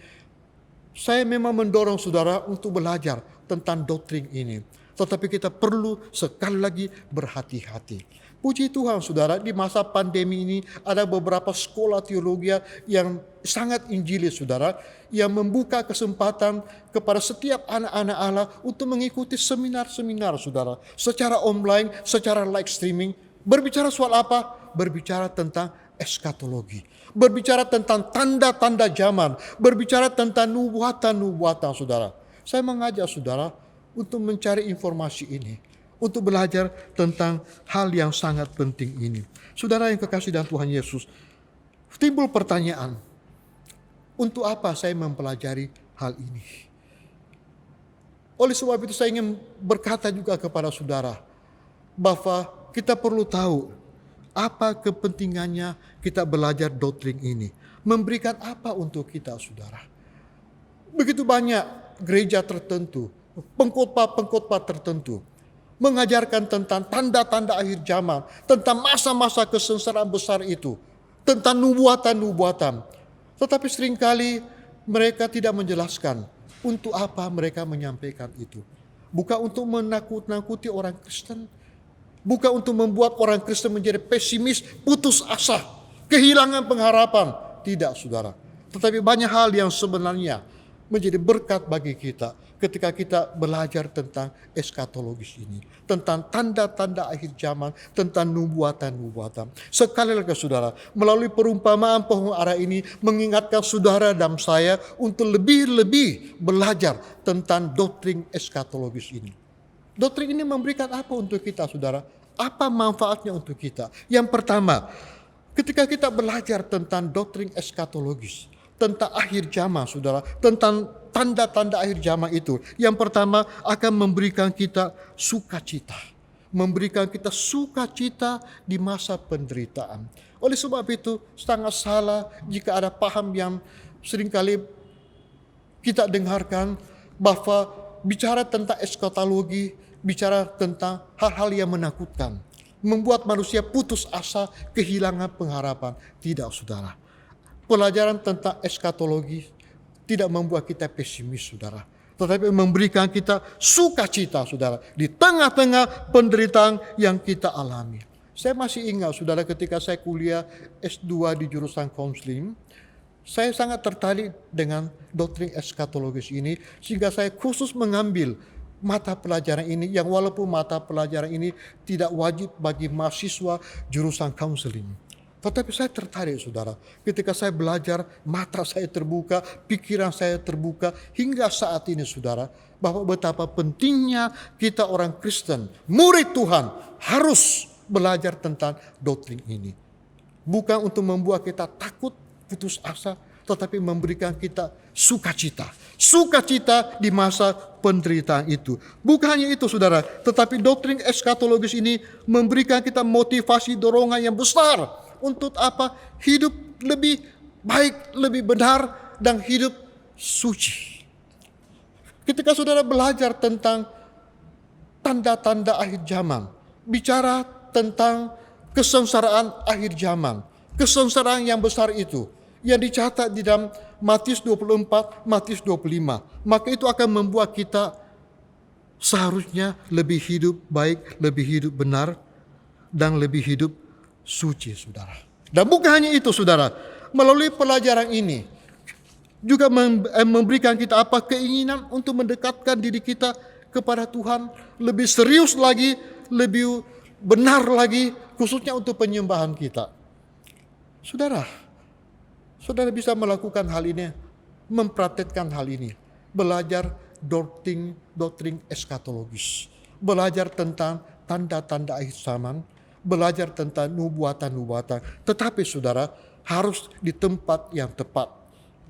Saya memang mendorong saudara untuk belajar tentang doktrin ini. Tetapi kita perlu sekali lagi berhati-hati. Puji Tuhan saudara, di masa pandemi ini ada beberapa sekolah teologi yang sangat injilis saudara, yang membuka kesempatan kepada setiap anak-anak Allah untuk mengikuti seminar-seminar saudara, secara online, secara live streaming. Berbicara soal apa? Berbicara tentang eskatologi. Berbicara tentang tanda-tanda zaman. Berbicara tentang nubuatan-nubuatan saudara. Saya mengajak saudara untuk mencari informasi ini. Untuk belajar tentang hal yang sangat penting ini. Saudara yang kekasih dalam Tuhan Yesus, timbul pertanyaan, untuk apa saya mempelajari hal ini? Oleh sebab itu saya ingin berkata juga kepada saudara, bahwa kita perlu tahu apa kepentingannya kita belajar doktrin ini. Memberikan apa untuk kita saudara? Begitu banyak gereja tertentu, pengkhotbah-pengkhotbah tertentu mengajarkan tentang tanda-tanda akhir zaman, tentang masa-masa kesengsaraan besar itu, tentang nubuatan-nubuatan. Tetapi seringkali mereka tidak menjelaskan untuk apa mereka menyampaikan itu. Bukan untuk menakut-nakuti orang Kristen, bukan untuk membuat orang Kristen menjadi pesimis, putus asa, kehilangan pengharapan. Tidak saudara. Tetapi banyak hal yang sebenarnya menjadi berkat bagi kita ketika kita belajar tentang eskatologis ini, tentang tanda-tanda akhir zaman, tentang nubuatan-nubuatan. Sekali lagi saudara, melalui perumpamaan pohon ara ini mengingatkan saudara dan saya untuk lebih-lebih belajar tentang doktrin eskatologis ini. Doktrin ini memberikan apa untuk kita saudara? Apa manfaatnya untuk kita? Yang pertama, ketika kita belajar tentang doktrin eskatologis, tentang akhir zaman saudara, tentang tanda-tanda akhir zaman itu, yang pertama akan memberikan kita sukacita. Memberikan kita sukacita di masa penderitaan. Oleh sebab itu sangat salah jika ada paham yang seringkali kita dengarkan, bahwa bicara tentang eskatologi, bicara tentang hal-hal yang menakutkan, membuat manusia putus asa, kehilangan pengharapan. Tidak saudara. Pelajaran tentang eskatologi tidak membuat kita pesimis saudara, tetapi memberikan kita sukacita saudara di tengah-tengah penderitaan yang kita alami. Saya masih ingat saudara, ketika saya kuliah S2 di jurusan konseling, saya sangat tertarik dengan doktrin eskatologis ini, sehingga saya khusus mengambil mata pelajaran ini, yang walaupun mata pelajaran ini tidak wajib bagi mahasiswa jurusan konseling. Tetapi saya tertarik saudara, ketika saya belajar, mata saya terbuka, pikiran saya terbuka, hingga saat ini saudara, bahwa betapa pentingnya kita orang Kristen, murid Tuhan, harus belajar tentang doktrin ini. Bukan untuk membuat kita takut, putus asa, tetapi memberikan kita sukacita. Sukacita di masa penderitaan itu. Bukan hanya itu saudara, tetapi doktrin eskatologis ini memberikan kita motivasi, dorongan yang besar. Untuk apa? Hidup lebih baik, lebih benar, dan hidup suci. Ketika saudara belajar tentang tanda-tanda akhir zaman, bicara tentang kesengsaraan akhir zaman, kesengsaraan yang besar itu, yang dicatat di dalam Matius 24, Matius 25, maka itu akan membuat kita seharusnya lebih hidup baik, lebih hidup benar, dan lebih hidup suci saudara. Dan bukan hanya itu saudara, melalui pelajaran ini juga memberikan kita apa? Keinginan untuk mendekatkan diri kita kepada Tuhan lebih serius lagi, lebih benar lagi, khususnya untuk penyembahan kita. Saudara bisa melakukan hal ini, mempraktekkan hal ini, belajar doktrin eskatologis, belajar tentang tanda-tanda akhir zaman, belajar tentang nubuatan-nubuatan. Tetapi saudara, harus di tempat yang tepat,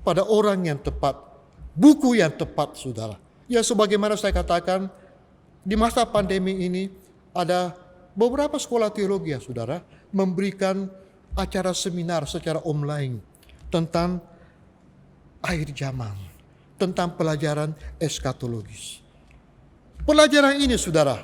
pada orang yang tepat, buku yang tepat saudara. Ya sebagaimana saya katakan, di masa pandemi ini ada beberapa sekolah teologi ya saudara, memberikan acara seminar secara online tentang akhir zaman, tentang pelajaran eskatologis. Pelajaran ini saudara,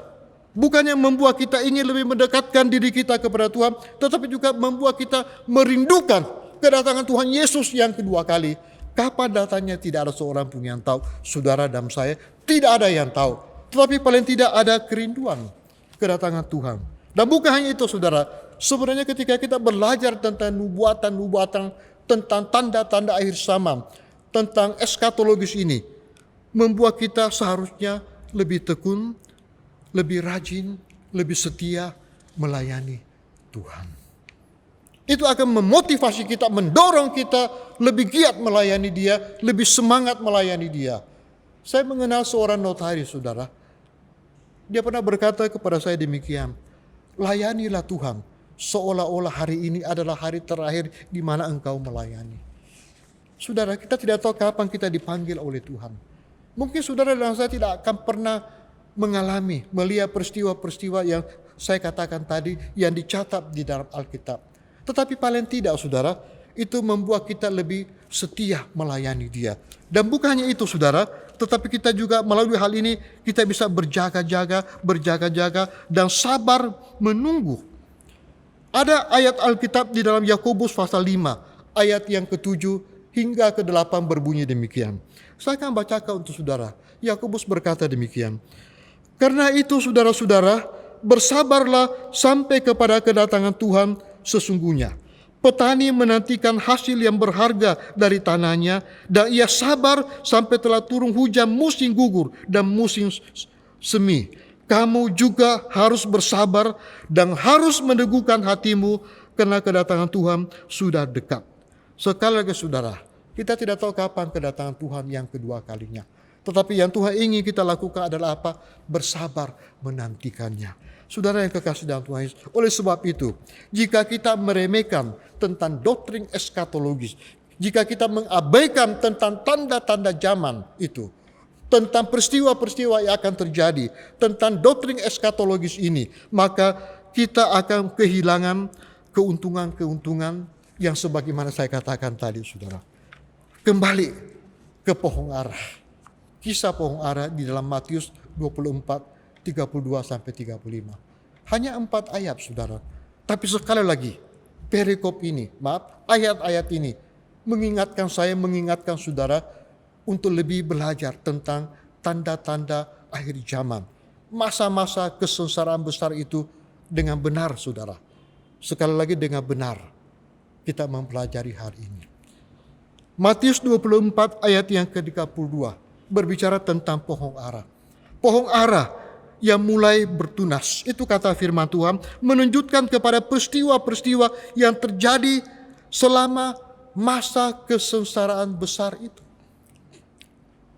bukannya membuat kita ingin lebih mendekatkan diri kita kepada Tuhan, tetapi juga membuat kita merindukan kedatangan Tuhan Yesus yang kedua kali, Kapan datangnya tidak ada seorang pun yang tahu. Saudara dan saya tidak ada yang tahu. Tetapi paling tidak ada kerinduan kedatangan Tuhan. Dan bukan hanya itu saudara. Sebenarnya ketika kita belajar tentang nubuatan-nubuatan, tentang tanda-tanda akhir zaman, tentang eskatologis ini, membuat kita seharusnya lebih tekun, lebih rajin, lebih setia melayani Tuhan. Itu akan memotivasi kita, mendorong kita lebih giat melayani Dia, lebih semangat melayani Dia. Saya mengenal seorang notaris, saudara. Dia pernah berkata kepada saya demikian, layanilah Tuhan, seolah-olah hari ini adalah hari terakhir di mana engkau melayani. Saudara, kita tidak tahu kapan kita dipanggil oleh Tuhan. Mungkin saudara dan saya tidak akan pernah melihat peristiwa-peristiwa yang saya katakan tadi, yang dicatat di dalam Alkitab. Tetapi paling tidak saudara, itu membuat kita lebih setia melayani Dia. Dan bukan hanya itu saudara, tetapi kita juga melalui hal ini kita bisa berjaga-jaga dan sabar menunggu. Ada ayat Alkitab di dalam Yakobus pasal 5, ayat yang ke-7 hingga ke-8 berbunyi demikian. Saya akan bacakan untuk saudara. Yakobus berkata demikian. Karena itu saudara-saudara, bersabarlah sampai kepada kedatangan Tuhan sesungguhnya. Petani menantikan hasil yang berharga dari tanahnya, dan ia sabar sampai telah turun hujan musim gugur dan musim semi. Kamu juga harus bersabar dan harus meneguhkan hatimu, karena kedatangan Tuhan sudah dekat. Sekali lagi saudara, kita tidak tahu kapan kedatangan Tuhan yang kedua kalinya. Tetapi yang Tuhan ingin kita lakukan adalah apa? Bersabar menantikannya. Saudara yang kekasih dalam Tuhan Yesus, oleh sebab itu, jika kita meremehkan tentang doktrin eskatologis, jika kita mengabaikan tentang tanda-tanda zaman itu, tentang peristiwa-peristiwa yang akan terjadi, tentang doktrin eskatologis ini, maka kita akan kehilangan keuntungan-keuntungan yang sebagaimana saya katakan tadi, saudara. Kembali ke pohon ara. Kisah pohon ara di dalam Matius 24, 32 sampai 35. Hanya 4 ayat saudara. Tapi sekali lagi, ayat-ayat ini mengingatkan saya, mengingatkan saudara untuk lebih belajar tentang tanda-tanda akhir zaman. Masa-masa kesengsaraan besar itu dengan benar saudara. Sekali lagi dengan benar kita mempelajari hari ini. Matius 24 ayat yang ke-32 berbicara tentang pohon ara. Pohon ara yang mulai bertunas. Itu kata firman Tuhan menunjukkan kepada peristiwa-peristiwa yang terjadi selama masa kesengsaraan besar itu.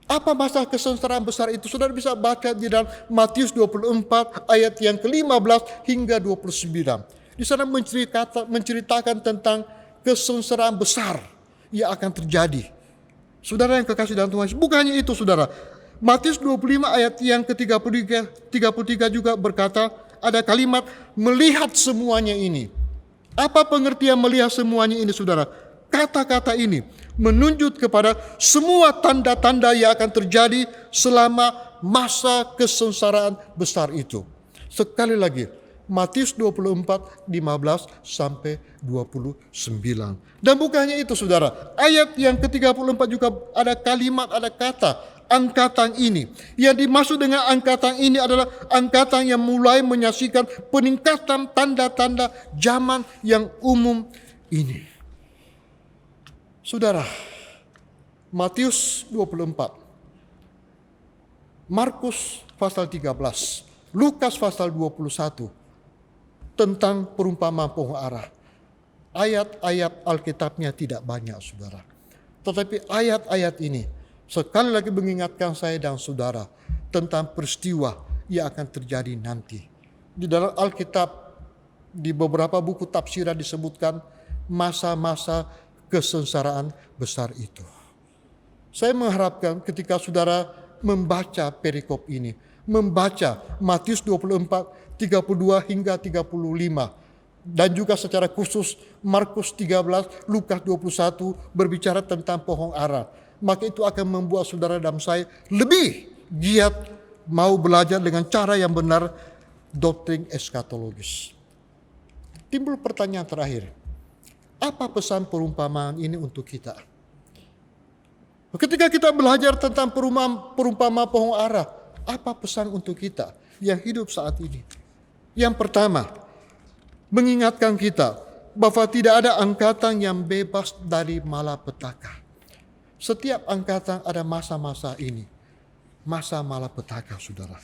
Apa masa kesengsaraan besar itu? Saudara bisa baca di dalam Matius 24 ayat yang ke-15 hingga 29. Di sana menceritakan tentang kesengsaraan besar yang akan terjadi. Saudara yang kekasih dalam Tuhan, bukan hanya itu saudara. Matius 25 ayat yang ke-33 juga berkata, ada kalimat melihat semuanya ini. Apa pengertian melihat semuanya ini saudara? Kata-kata ini menunjuk kepada semua tanda-tanda yang akan terjadi selama masa kesengsaraan besar itu. Sekali lagi, Matius 24, 15 sampai 29. Dan bukan hanya itu saudara, ayat yang ke-34 juga ada kalimat, ada kata angkatan ini. Yang dimaksud dengan angkatan ini adalah angkatan yang mulai menyaksikan peningkatan tanda-tanda zaman yang umum ini. Saudara, Matius 24, Markus pasal 13, Lukas pasal 21 tentang perumpamaan pohon ara. Ayat-ayat Alkitabnya tidak banyak saudara. Tetapi ayat-ayat ini sekali lagi mengingatkan saya dan saudara tentang peristiwa yang akan terjadi nanti. Di dalam Alkitab, di beberapa buku tafsiran disebutkan masa-masa kesengsaraan besar itu. Saya mengharapkan ketika saudara membaca perikop ini, membaca Matius 24, 32 hingga 35, dan juga secara khusus Markus 13, Lukas 21 berbicara tentang pohon ara, maka itu akan membuat saudara dan saya lebih giat mau belajar dengan cara yang benar doktrin eskatologis. Timbul pertanyaan terakhir, apa pesan perumpamaan ini untuk kita? Ketika kita belajar tentang perumpamaan pohon ara, apa pesan untuk kita yang hidup saat ini? Yang pertama, mengingatkan kita bahwa tidak ada angkatan yang bebas dari malapetaka. Setiap angkatan ada masa-masa ini, masa malapetaka, saudara.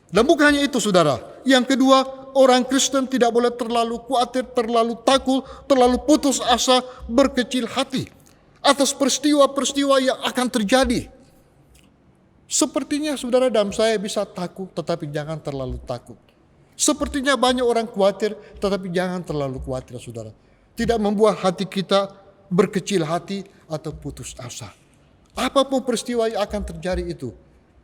Dan bukan hanya itu, saudara. Yang kedua, orang Kristen tidak boleh terlalu khawatir, terlalu takut, terlalu putus asa, berkecil hati atas peristiwa-peristiwa yang akan terjadi. Sepertinya saudara dan saya bisa takut, tetapi jangan terlalu takut. Sepertinya banyak orang khawatir, tetapi jangan terlalu khawatir, saudara. Tidak membuat hati kita berkecil hati atau putus asa. Apapun peristiwa yang akan terjadi itu,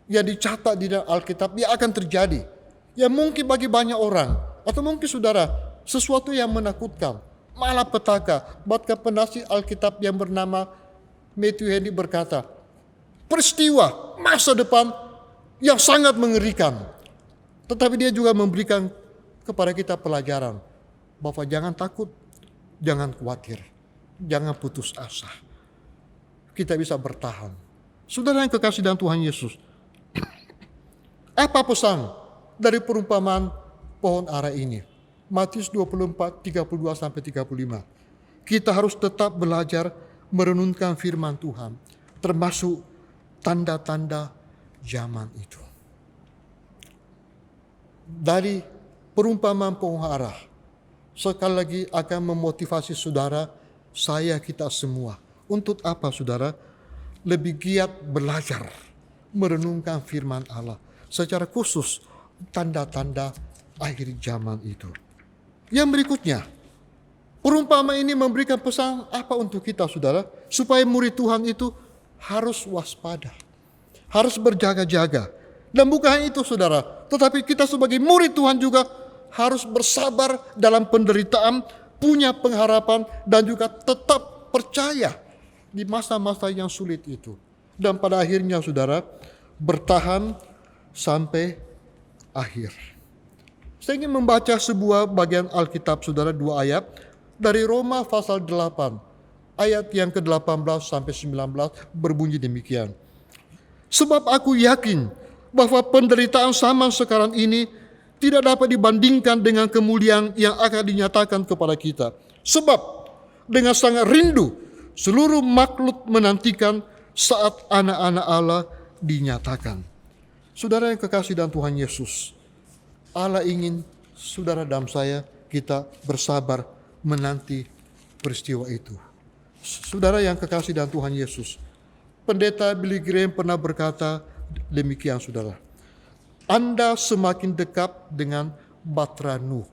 yang dicatat di dalam Alkitab, yang akan terjadi. Yang mungkin bagi banyak orang, atau mungkin saudara, sesuatu yang menakutkan, malapetaka. Bahkan penasihat Alkitab yang bernama Matthew Henry berkata, peristiwa masa depan yang sangat mengerikan. Tetapi dia juga memberikan kepada kita pelajaran bahwa jangan takut, jangan khawatir, jangan putus asa. Kita bisa bertahan. Saudara yang kekasih dalam Tuhan Yesus, apa pesan dari perumpamaan pohon ara ini? Matius 24, 32-35. Kita harus tetap belajar merenungkan firman Tuhan, termasuk tanda-tanda zaman itu. Dari perumpamaan pohon ara, sekali lagi akan memotivasi saudara, saya, kita semua. Untuk apa, saudara? Lebih giat belajar, merenungkan firman Allah. Secara khusus, tanda-tanda akhir zaman itu. Yang berikutnya, perumpamaan ini memberikan pesan apa untuk kita, saudara? Supaya murid Tuhan itu harus waspada, harus berjaga-jaga. Dan bukan hanya itu, saudara, tetapi kita sebagai murid Tuhan juga harus bersabar dalam penderitaan, punya pengharapan, dan juga tetap percaya di masa-masa yang sulit itu. Dan pada akhirnya, saudara, bertahan sampai akhir. Saya ingin membaca sebuah bagian Alkitab, saudara, 2 ayat dari Roma pasal 8, ayat yang ke-18 sampai 19 berbunyi demikian. Sebab aku yakin bahwa penderitaan zaman sekarang ini tidak dapat dibandingkan dengan kemuliaan yang akan dinyatakan kepada kita. Sebab dengan sangat rindu seluruh makhluk menantikan saat anak-anak Allah dinyatakan. Saudara yang kekasih dalam Tuhan Yesus, Allah ingin saudara dan saya, kita bersabar menanti peristiwa itu. Saudara yang kekasih dalam Tuhan Yesus, Pendeta Billy Graham pernah berkata demikian, saudara. Anda semakin dekat dengan Batra Nuh.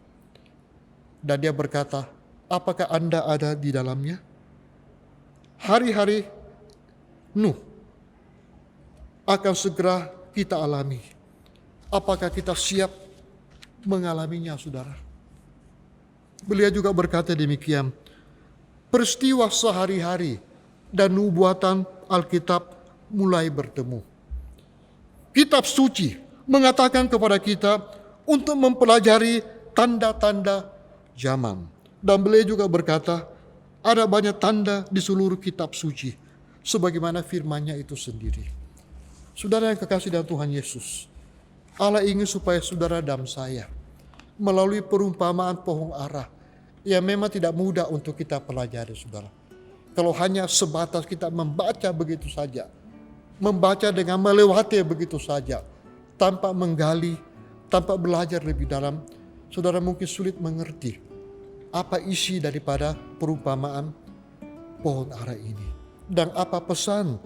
Dan dia berkata, apakah Anda ada di dalamnya? Hari-hari Nuh akan segera kita alami. Apakah kita siap mengalaminya, saudara? Beliau juga berkata demikian, peristiwa sehari-hari dan nubuatan Alkitab mulai bertemu. Kitab suci mengatakan kepada kita untuk mempelajari tanda-tanda zaman. Dan beliau juga berkata, ada banyak tanda di seluruh kitab suci, sebagaimana firman-Nya itu sendiri. Saudara yang kekasih dalam Tuhan Yesus, Allah ingin supaya saudara dan saya melalui perumpamaan pohon ara yang memang tidak mudah untuk kita pelajari, saudara. Kalau hanya sebatas kita membaca begitu saja, membaca dengan melewati begitu saja, tanpa menggali, tanpa belajar lebih dalam, saudara mungkin sulit mengerti apa isi daripada perumpamaan pohon ara ini. Dan apa pesan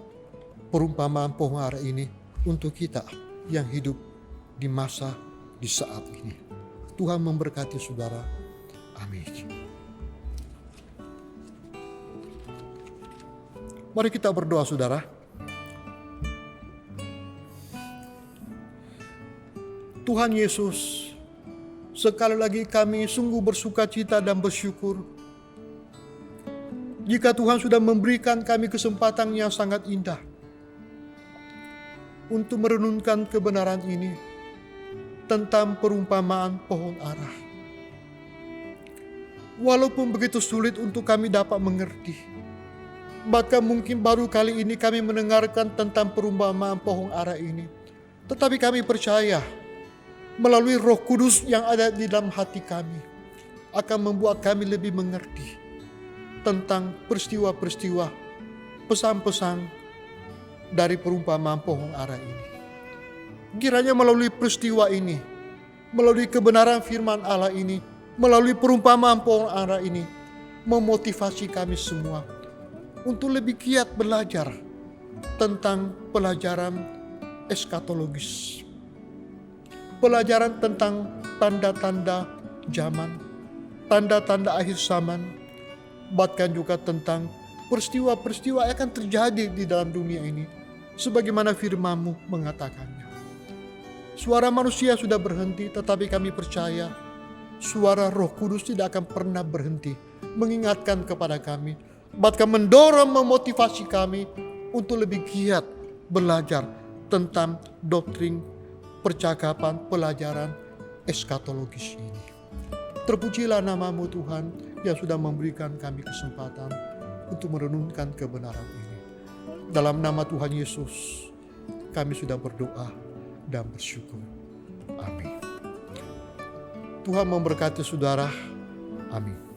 perumpamaan pohon ara ini untuk kita yang hidup di masa, di saat ini. Tuhan memberkati saudara. Amin. Mari kita berdoa, saudara. Tuhan Yesus, sekali lagi kami sungguh bersuka cita dan bersyukur jika Tuhan sudah memberikan kami kesempatan yang sangat indah untuk merenungkan kebenaran ini tentang perumpamaan pohon ara. Walaupun begitu sulit untuk kami dapat mengerti, Bahkan mungkin baru kali ini kami mendengarkan tentang perumpamaan pohon ara ini. Tetapi kami percaya melalui Roh Kudus yang ada di dalam hati kami akan membuat kami lebih mengerti tentang peristiwa-peristiwa, pesan-pesan dari perumpamaan pohon ara ini. Kiranya melalui peristiwa ini, melalui kebenaran firman Allah ini, melalui perumpamaan pohon ara ini, memotivasi kami semua untuk lebih giat belajar tentang pelajaran eskatologis. Pelajaran tentang tanda-tanda zaman, tanda-tanda akhir zaman, bahkan juga tentang peristiwa-peristiwa yang akan terjadi di dalam dunia ini, sebagaimana firman-Mu mengatakannya. Suara manusia sudah berhenti, tetapi kami percaya suara Roh Kudus tidak akan pernah berhenti mengingatkan kepada kami, bahkan mendorong, memotivasi kami untuk lebih giat belajar tentang doktrin, percakapan, pelajaran eskatologis ini. Terpujilah nama-Mu Tuhan yang sudah memberikan kami kesempatan untuk merenungkan kebenaran ini. Dalam nama Tuhan Yesus, kami sudah berdoa dan bersyukur. Amin. Tuhan memberkati saudara. Amin.